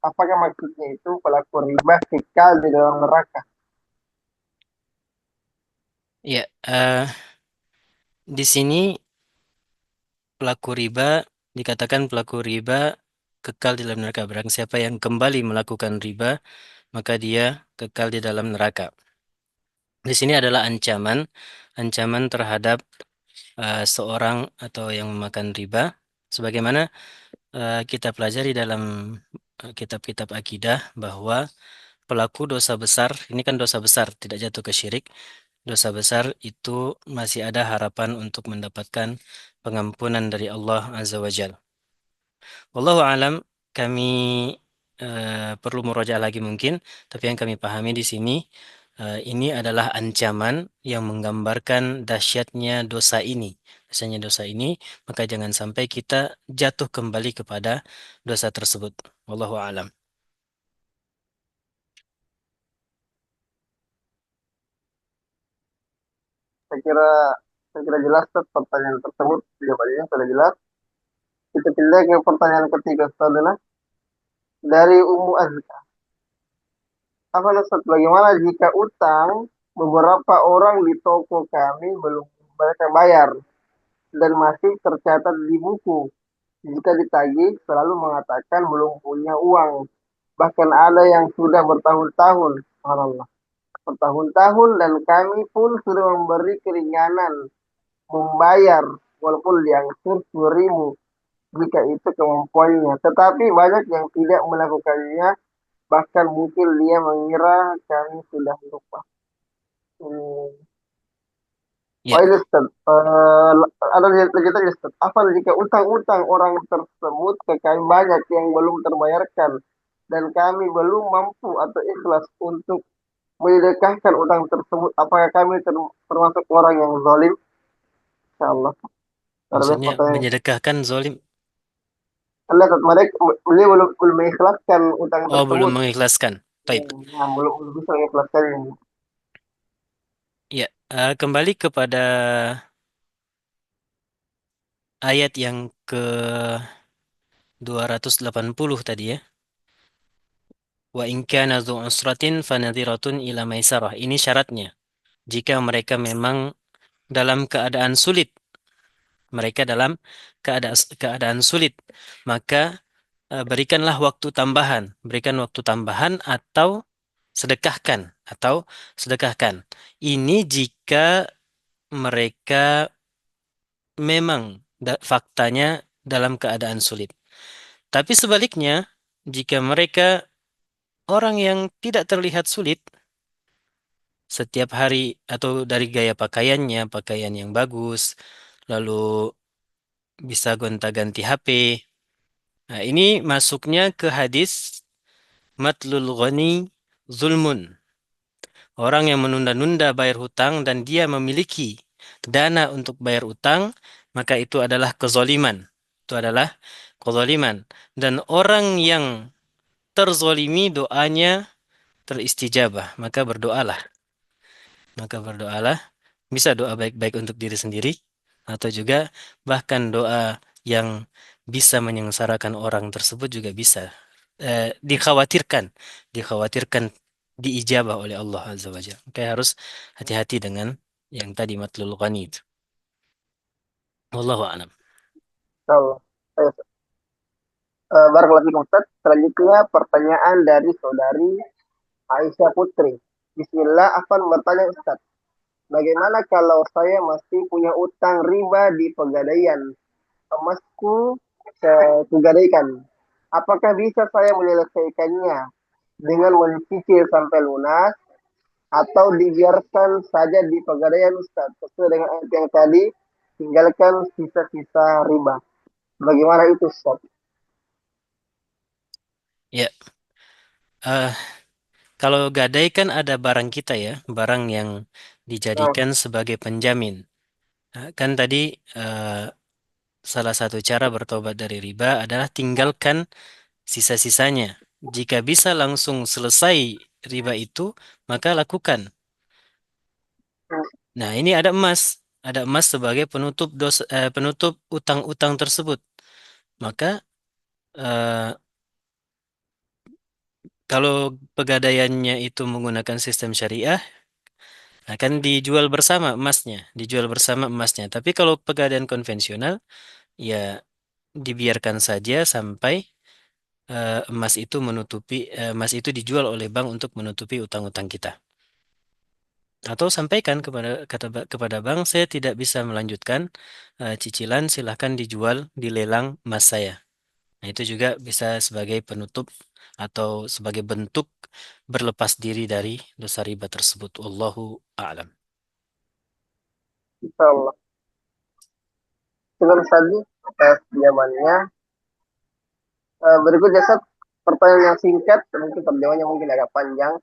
apakah maksudnya itu pelaku riba kekal di dalam neraka? ya, di sini pelaku riba dikatakan pelaku riba kekal di dalam neraka. Barang siapa yang kembali melakukan riba, maka dia kekal di dalam neraka. Di sini adalah ancaman, ancaman terhadap seorang atau yang memakan riba, sebagaimana kita pelajari dalam kitab-kitab akidah bahwa pelaku dosa besar, ini kan dosa besar, tidak jatuh ke syirik. Dosa besar itu masih ada harapan untuk mendapatkan pengampunan dari Allah Azza wa Jal. Wallahu alam, kami perlu murojaah lagi mungkin, tapi yang kami pahami di sini ini adalah ancaman yang menggambarkan dahsyatnya dosa ini. Dahsyatnya dosa ini, maka jangan sampai kita jatuh kembali kepada dosa tersebut. Wallahu alam. Saya kira saya kira jelas Ustaz, pertanyaan tersebut jawabannya sudah jelas. Kita pindah ke pertanyaan ketiga Ustaz adalah dari Ummu Azka. Apa Ustaz, bagaimana jika utang beberapa orang di toko kami belum mereka bayar dan masih tercatat di buku? Jika ditagih selalu mengatakan belum punya uang. Bahkan ada yang sudah bertahun-tahun, subhanallah, bertahun-tahun dan kami pun sudah memberi keringanan membayar walaupun diangsur 10.000 jika itu kemampuannya. Tetapi banyak yang tidak melakukannya, bahkan mungkin dia mengira kami sudah lupa. Hmm. Ya, Oh ini Ustaz, ada lanjutannya Ustaz. Apa jika utang-utang orang tersebut ke kami banyak yang belum terbayarkan dan kami belum mampu atau ikhlas untuk menyedekahkan utang tersebut, apakah kami termasuk orang yang zalim? Insyaallah. Terus Maksudnya pertanyaan, menyedekahkan zolim. anda mereka beliau belum mengikhlaskan utang Oh, belum tersebut. mengikhlaskan. Taib. Nah, belum bisa mengikhlaskan ini. Ya, kembali kepada ayat yang ke 280 tadi ya. Wa in kana dzu usratin fanadhiratun ila maisarah. Ini syaratnya. Jika mereka memang dalam keadaan sulit, mereka dalam keadaan sulit, maka berikanlah waktu tambahan, berikan waktu tambahan sedekahkan atau sedekahkan. Ini jika mereka memang faktanya dalam keadaan sulit. Tapi sebaliknya, jika mereka orang yang tidak terlihat sulit, setiap hari atau dari gaya pakaiannya, pakaian yang bagus, lalu bisa gonta-ganti HP. Nah, ini masuknya ke hadis matlul ghani zulmun. Orang yang menunda-nunda bayar hutang dan dia memiliki dana untuk bayar hutang, maka itu adalah kezoliman. Itu adalah kezoliman. Dan orang yang terzolimi doanya teristijabah. Maka berdoalah. Bisa doa baik-baik untuk diri sendiri. Atau juga bahkan doa yang bisa menyengsarakan orang tersebut juga bisa. Dikhawatirkan. Dikhawatirkan diijabah oleh Allah Azza wa Jalla. Maka harus hati-hati dengan yang tadi matlul ghani itu. Wallahu a'lam. Insyaallah. Barakallahu fikum Ustaz. Selanjutnya pertanyaan dari saudari Aisyah Putri. Bismillah, akan bertanya Ustaz. Bagaimana kalau saya masih punya utang riba di pegadaian emasku segadaikan? Apakah bisa saya menyelesaikannya dengan mencicil sampai lunas atau dibiarkan saja di pegadaian Ustaz? Sesuai dengan ayat yang tadi, tinggalkan sisa-sisa riba. Bagaimana itu Ustaz? Ya, eh, kalau gadai kan ada barang kita ya, barang yang Nah, dijadikan sebagai penjamin. Kan tadi eh, salah satu cara bertobat dari riba adalah tinggalkan sisa-sisanya. Jika bisa langsung selesai riba itu, maka lakukan. Nah, ini ada emas. Ada emas sebagai penutup utang-utang tersebut. Maka eh, kalau pegadaiannya itu menggunakan sistem syariah, akan dijual bersama emasnya, dijual bersama emasnya. Tapi kalau pegadaian konvensional, ya dibiarkan saja sampai emas itu dijual oleh bank untuk menutupi utang-utang kita. Atau sampaikan kepada bank, saya tidak bisa melanjutkan cicilan, silahkan dijual di lelang emas saya. Nah, itu juga bisa sebagai penutup atau sebagai bentuk berlepas diri dari dosa riba tersebut. Wallahu a'lam. insyaallah. Dengan tadi atas jawabannya. Berikut jasad pertanyaan yang singkat, mungkin terjawabnya mungkin agak panjang.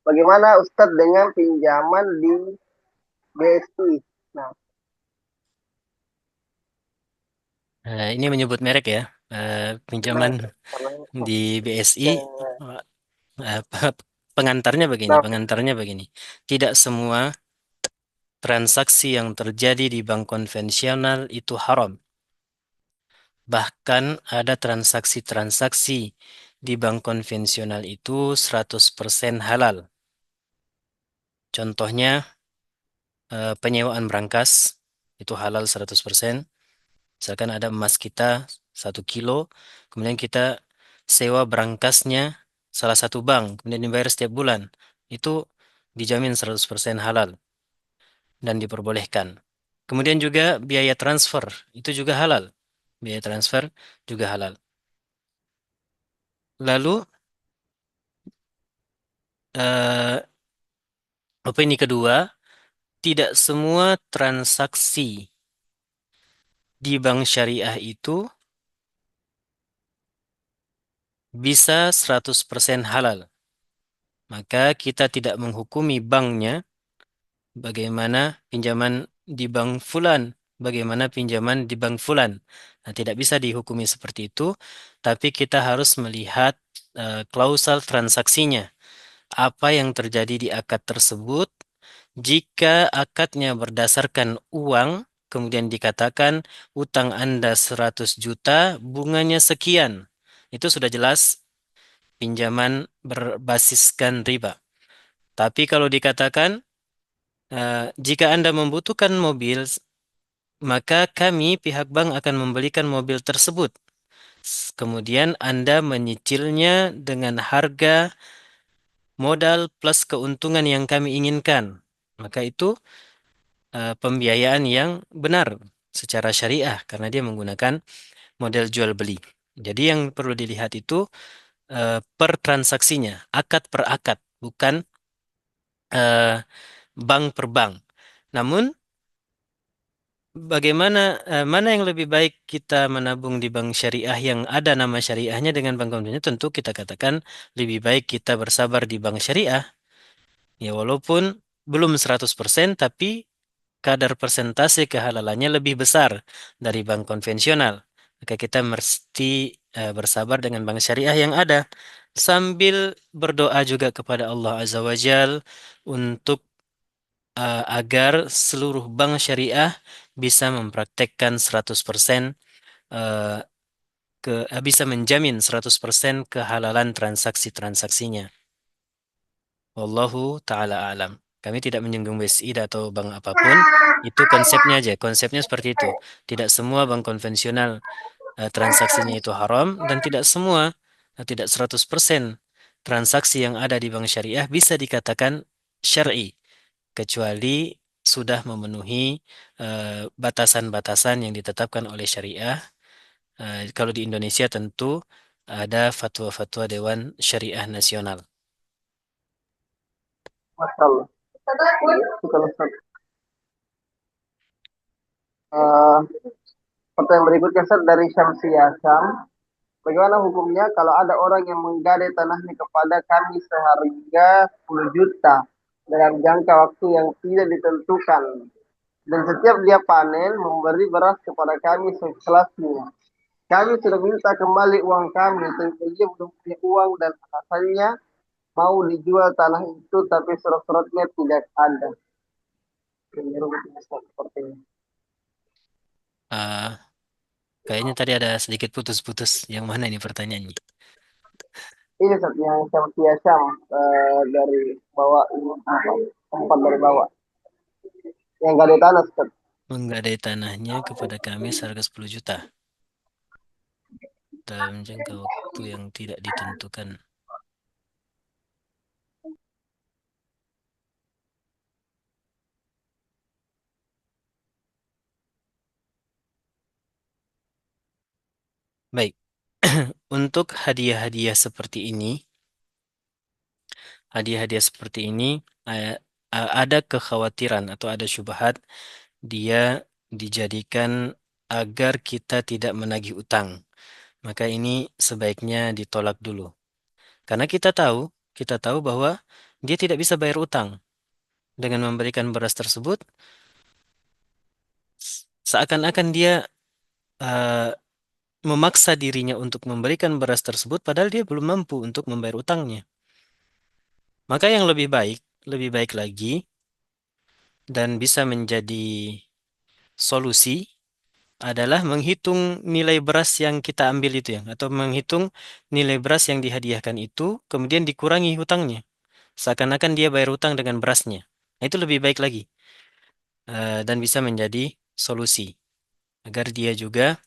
Bagaimana Ustadz dengan pinjaman di BSI? Nah, Ini menyebut merek ya. Pinjaman karena di BSI. yang eh, pengantarnya begini, nah, pengantarnya begini. Tidak semua transaksi yang terjadi di bank konvensional itu haram. Bahkan ada transaksi-transaksi di bank konvensional itu 100% halal. Contohnya penyewaan berangkas itu halal 100%. Misalkan ada emas kita 1 kilo, kemudian kita sewa berangkasnya salah satu bank, kemudian dibayar setiap bulan. Itu dijamin 100% halal dan diperbolehkan. Kemudian juga biaya transfer, itu juga halal. Biaya transfer juga halal. Lalu eh, opini kedua, tidak semua transaksi di bank syariah itu bisa 100% halal. maka kita tidak menghukumi banknya bagaimana pinjaman di bank fulan, bagaimana pinjaman di bank fulan. Nah, tidak bisa dihukumi seperti itu, tapi kita harus melihat klausal transaksinya. Apa yang terjadi di akad tersebut? Jika akadnya berdasarkan uang, kemudian dikatakan utang Anda 100 juta, bunganya sekian. Itu sudah jelas pinjaman berbasiskan riba. Tapi kalau dikatakan jika Anda membutuhkan mobil, maka kami pihak bank akan membelikan mobil tersebut. Kemudian Anda menyicilnya dengan harga modal plus keuntungan yang kami inginkan. Maka itu pembiayaan yang benar secara syariah karena dia menggunakan model jual beli. Jadi yang perlu dilihat itu per transaksinya, akad per akad, bukan eh, bank per bank. Namun bagaimana mana yang lebih baik kita menabung di bank syariah yang ada nama syariahnya dengan bank konvensional? Tentu kita katakan lebih baik kita bersabar di bank syariah. Ya walaupun belum 100% tapi kadar persentase kehalalannya lebih besar dari bank konvensional. Maka kita mesti bersabar dengan bank syariah yang ada sambil berdoa juga kepada Allah Azza wa Jal untuk agar seluruh bank syariah bisa mempraktekkan 100% eh, bisa menjamin 100% kehalalan transaksi-transaksinya. Wallahu taala alam. Kami tidak menyinggung BSI atau bank apapun, itu konsepnya aja. Konsepnya seperti itu. Tidak semua bank konvensional transaksinya itu haram dan tidak semua tidak 100% transaksi yang ada di bank syariah bisa dikatakan syar'i kecuali sudah memenuhi batasan-batasan yang ditetapkan oleh syariah. Kalau di Indonesia tentu ada fatwa-fatwa Dewan Syariah Nasional. Masya Allah. Syukur, Ustaz. Eh, Pertanyaan berikutnya Ustaz dari Syamsiah Syam. Bagaimana hukumnya kalau ada orang yang menggadai tanahnya kepada kami seharga 10 juta dalam jangka waktu yang tidak ditentukan. Dan setiap dia panen memberi beras kepada kami sekelasnya. Kami sudah minta kembali uang kami, tapi dia belum punya uang dan alasannya mau dijual tanah itu tapi surat-suratnya tidak ada. Ini rumit sepertinya. Eh, Kayaknya tadi ada sedikit putus-putus. Yang mana ini pertanyaannya? Ini Ustaz, yang Syamsiah Syam dari bawah ini tempat dari bawah. Yang gak ada tanah Ustaz. Menggadai tanahnya kepada kami seharga 10 juta dalam jangka waktu yang tidak ditentukan. Baik, untuk hadiah-hadiah seperti ini eh, ada kekhawatiran atau ada syubhat dia dijadikan agar kita tidak menagih utang. Maka ini sebaiknya ditolak dulu. Karena kita tahu bahwa dia tidak bisa bayar utang. Dengan memberikan beras tersebut, seakan-akan dia eh, memaksa dirinya untuk memberikan beras tersebut, padahal dia belum mampu untuk membayar utangnya. Maka yang lebih baik lagi, dan bisa menjadi solusi adalah menghitung nilai beras yang kita ambil itu ya, atau menghitung nilai beras yang dihadiahkan itu, kemudian dikurangi hutangnya. Seakan-akan dia bayar hutang dengan berasnya. Nah, itu lebih baik lagi dan bisa menjadi solusi agar dia juga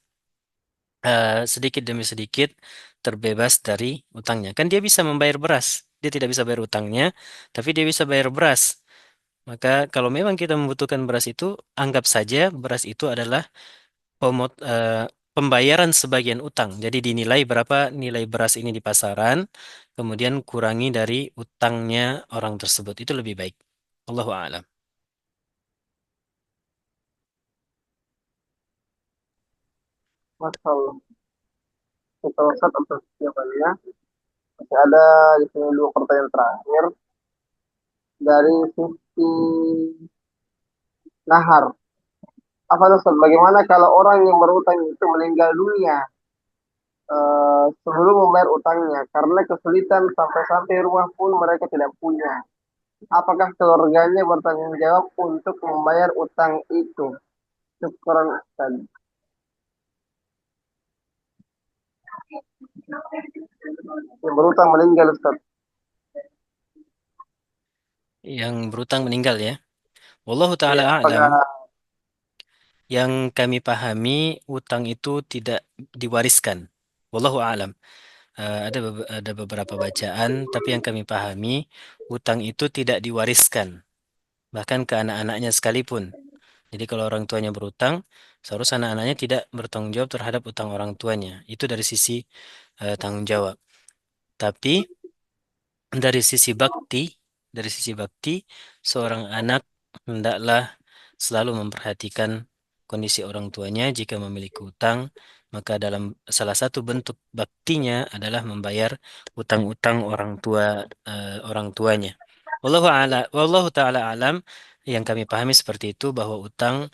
sedikit demi sedikit terbebas dari utangnya. Kan dia bisa membayar beras, dia tidak bisa bayar utangnya, tapi dia bisa bayar beras. Maka kalau memang kita membutuhkan beras itu, anggap saja beras itu adalah pembayaran sebagian utang. Jadi dinilai berapa nilai beras ini di pasaran, kemudian kurangi dari utangnya orang tersebut. Itu lebih baik. Allahu a'lam. Masya Allah. Kita Ustaz atas jawabannya. Masih ada di sini dua pertanyaan terakhir dari sisi Nahar. Apa Ustaz, bagaimana kalau orang yang berutang itu meninggal dunia sebelum membayar utangnya karena kesulitan sampai-sampai rumah pun mereka tidak punya? Apakah keluarganya bertanggung jawab untuk membayar utang itu? Syukran Ustaz. Yang berutang meninggal Ustaz. Yang berutang meninggal ya. Wallahu taala Ya, a'lam. apakah Yang kami pahami utang itu tidak diwariskan. Wallahu a'lam. Ada beberapa bacaan, tapi yang kami pahami utang itu tidak diwariskan, bahkan ke anak-anaknya sekalipun. Jadi kalau orang tuanya berutang, seharusnya anak-anaknya tidak bertanggung jawab terhadap utang orang tuanya. Itu dari sisi tanggung jawab. Tapi dari sisi bakti, dari sisi bakti, seorang anak hendaklah selalu memperhatikan kondisi orang tuanya jika memiliki utang, maka dalam salah satu bentuk baktinya adalah membayar utang-utang orang tuanya. Wallahu taala alam, yang kami pahami seperti itu bahwa utang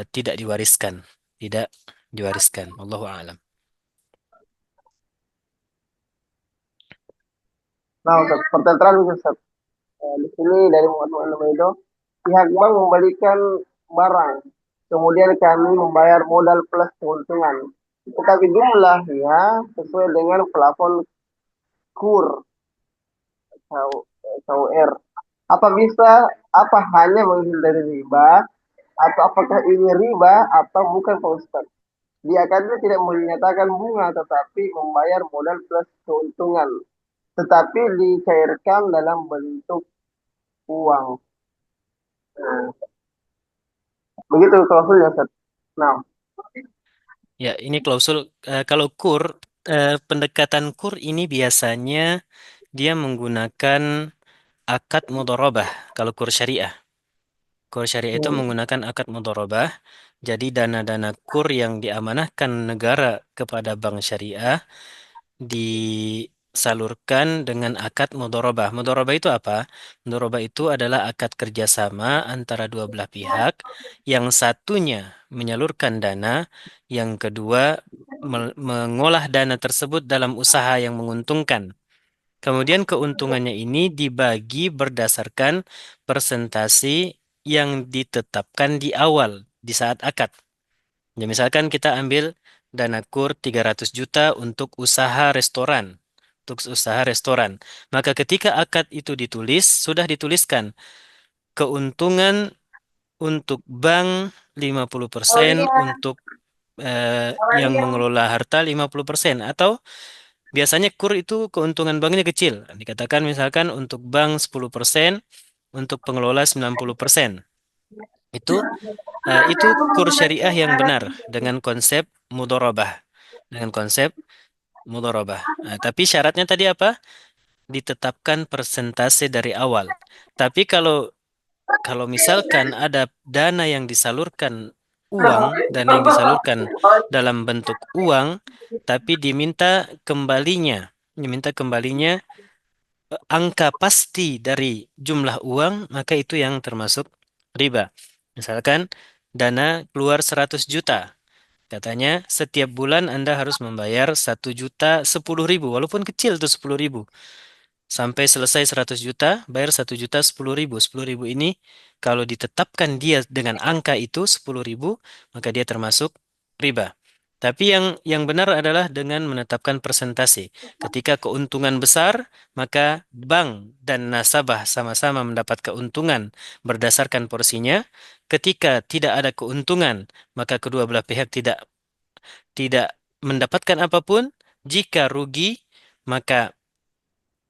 tidak diwariskan, tidak diwariskan. Wallahu alam. nah Ustaz, pertanyaan terakhir Ustaz. Di sini dari Muhammad Maido, pihak bank membalikan barang, kemudian kami membayar modal plus keuntungan. Tetapi jumlahnya sesuai dengan plafon KUR KUR. Apa bisa, apa hanya menghindari riba atau apakah ini riba atau bukan Pak Ustadz? Dia kan tidak menyatakan bunga tetapi membayar modal plus keuntungan, tetapi dicairkan dalam bentuk uang. Nah, begitu klausulnya Ustaz. Nah, Ya, ini klausul kalau kur pendekatan kur ini biasanya dia menggunakan akad mudharabah kalau kur syariah. Kur syariah itu hmm, menggunakan akad mudharabah. Jadi dana-dana kur yang diamanahkan negara kepada bank syariah disalurkan dengan akad mudharabah. Mudharabah itu apa? Mudharabah itu adalah akad kerjasama antara dua belah pihak. Yang satunya menyalurkan dana, yang kedua mengolah dana tersebut dalam usaha yang menguntungkan. Kemudian keuntungannya ini dibagi berdasarkan persentase yang ditetapkan di awal, di saat akad. Ya, misalkan kita ambil dana kur 300 juta untuk usaha restoran. Untuk usaha restoran. Maka ketika akad itu ditulis, sudah dituliskan keuntungan untuk bank 50%, untuk yang mengelola harta 50%. Atau biasanya kur itu keuntungan banknya kecil. Dikatakan misalkan untuk bank 10%, untuk pengelola 90%. Itu itu kur syariah yang benar dengan konsep mudharabah. Dengan konsep mudharabah. Tapi syaratnya tadi apa? Ditetapkan persentase dari awal. Tapi kalau misalkan ada dana yang disalurkan dana yang disalurkan dalam bentuk uang, tapi diminta kembalinya angka pasti dari jumlah uang, maka itu yang termasuk riba. Misalkan dana keluar 100 juta. Katanya setiap bulan Anda harus membayar 1.010.000, walaupun kecil tuh 10.000. Sampai selesai 100 juta, bayar 1.010.000. 10.000 ini kalau ditetapkan dia dengan angka itu 10.000, maka dia termasuk riba. Tapi yang benar adalah dengan menetapkan persentase. Ketika keuntungan besar, maka bank dan nasabah sama-sama mendapat keuntungan berdasarkan porsinya. Ketika tidak ada keuntungan, maka kedua belah pihak tidak mendapatkan apapun. Jika rugi, maka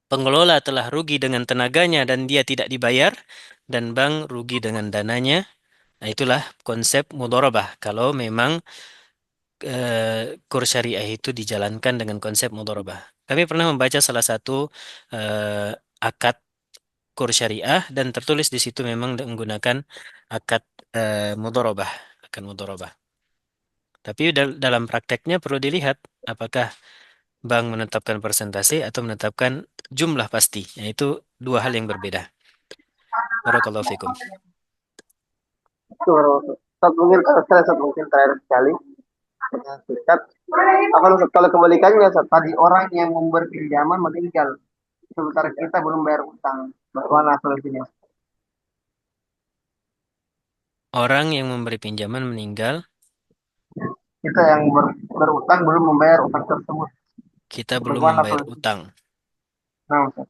pengelola telah rugi dengan tenaganya dan dia tidak dibayar, dan bank rugi dengan dananya. Nah, itulah konsep mudharabah. Kalau memang kur syariah itu dijalankan dengan konsep mudharabah. Kami pernah membaca salah satu akad kur syariah dan tertulis di situ memang menggunakan akad mudharabah, akad mudharabah. Tapi dalam prakteknya perlu dilihat apakah Bank menetapkan persentase atau menetapkan jumlah pasti. Itu dua hal yang berbeda. Barakallahu fikum. Itu baru Ustaz, mungkin Ustaz, mungkin terakhir sekali pertanyaan singkat. Apa Ustaz, kalau kebalikannya Ustaz, tadi orang yang memberi pinjaman meninggal sementara kita belum bayar utang, bagaimana solusinya? Orang yang memberi pinjaman meninggal, Kita yang berutang belum membayar utang tersebut, kita belum bagaimana membayar solusinya? utang. Nah, Ustaz.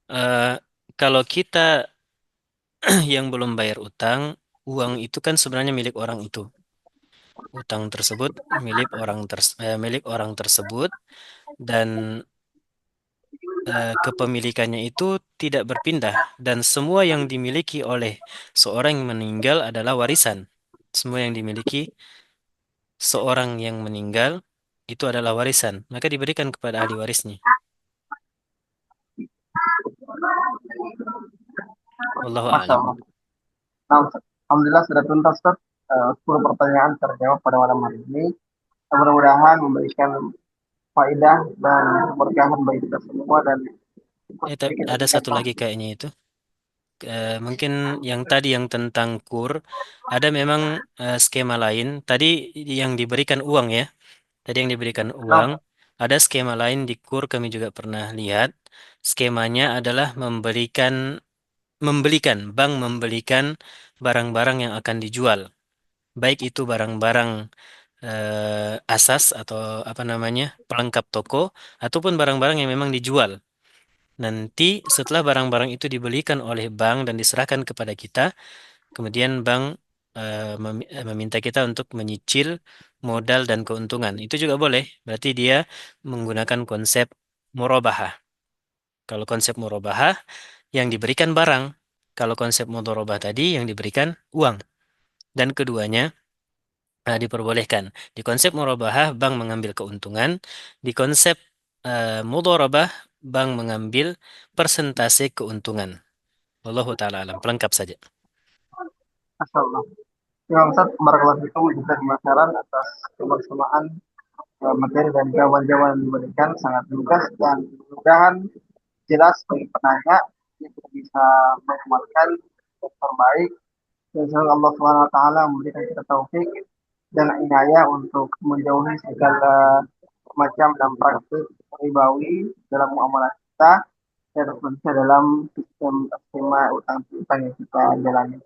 Eh, Kalau kita yang belum bayar utang, uang itu kan sebenarnya milik orang itu. Utang tersebut milik orang tersebut dan kepemilikannya itu tidak berpindah dan semua yang dimiliki oleh seorang yang meninggal adalah warisan. Semua yang dimiliki seorang yang meninggal itu adalah warisan, maka diberikan kepada ahli warisnya. Wallahu Masya a'lam. Allah. Nah, Ustaz. Alhamdulillah sudah tuntas Ustaz. 10 pertanyaan terjawab pada malam hari ini. Mudah-mudahan memberikan faedah dan keberkahan bagi kita semua dan ikut sedikit Ada demi satu kata. lagi kayaknya itu. Mungkin yang tadi yang tentang kur, ada memang skema lain. Tadi yang diberikan uang ya. Tadi yang diberikan Nah, uang, ada skema lain di kur kami juga pernah lihat. Skemanya adalah bank membelikan barang-barang yang akan dijual. Baik itu barang-barang asas atau apa namanya, pelengkap toko, ataupun barang-barang yang memang dijual. Nanti setelah barang-barang itu dibelikan oleh bank dan diserahkan kepada kita, kemudian bank meminta kita untuk menyicil modal dan keuntungan. Itu juga boleh. Berarti dia menggunakan konsep murabahah. Kalau konsep murabahah yang diberikan barang, kalau konsep mudharabah tadi yang diberikan uang. Dan keduanya diperbolehkan. Di konsep murabahah bank mengambil keuntungan, di konsep mudharabah bank mengambil persentase keuntungan. Wallahu taala alam. Pelengkap saja. Masya Allah. Imam Ustaz, barakallahu fikum juga kemasaran atas kebersamaan materi dan jawaban-jawaban yang diberikan sangat lugas dan mudah-mudahan jelas bagi penanya yang kita bisa mengamalkan yang terbaik dan semoga Allah Subhanahu wa taala memberikan kita taufik dan inayah untuk menjauhi segala macam dan praktik ribawi dalam muamalah kita dan khususnya dalam sistem skema utang piutang yang kita jalani.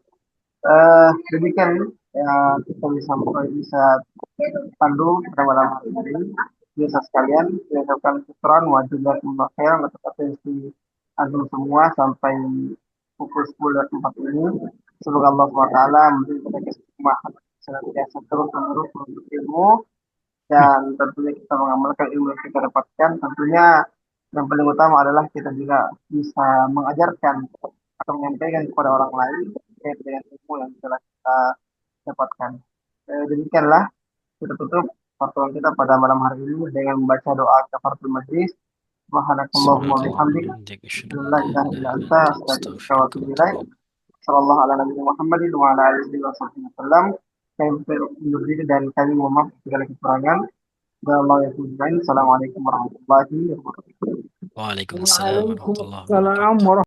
Demikian ya kita bisa pandu pada malam hari ini. Biasa sekalian, saya ucapkan syukran wajib dan khairan atas atensi antum semua sampai pukul 10.04 ini. Semoga Allah SWT memberi kita keselamatan senantiasa terus menerus menuntut ilmu dan tentunya kita mengamalkan ilmu yang kita dapatkan. Tentunya yang paling utama adalah kita juga bisa mengajarkan atau menyampaikan kepada orang lain terkait dengan ilmu yang telah kita dapatkan. Demikianlah kita tutup pertemuan kita pada malam hari ini dengan membaca doa kafaratul majlis. Subhanakallahumma bihamdik. Subhanakallahumma asyhadu an La la ilaha illa ilaha illa anta anta astaghfiruka wa astaghfiruka atubu wa ilaik. atubu ilaik. Sallallahu ala nabi Muhammadin wa ala alihi wa sahbihi wasallam. Kami undur diri dan kami mohon maaf segala kekurangan. Dan Allah yang Assalamualaikum warahmatullahi wabarakatuh. Waalaikumsalam warahmatullahi Waalaikumsalam wabarakatuh.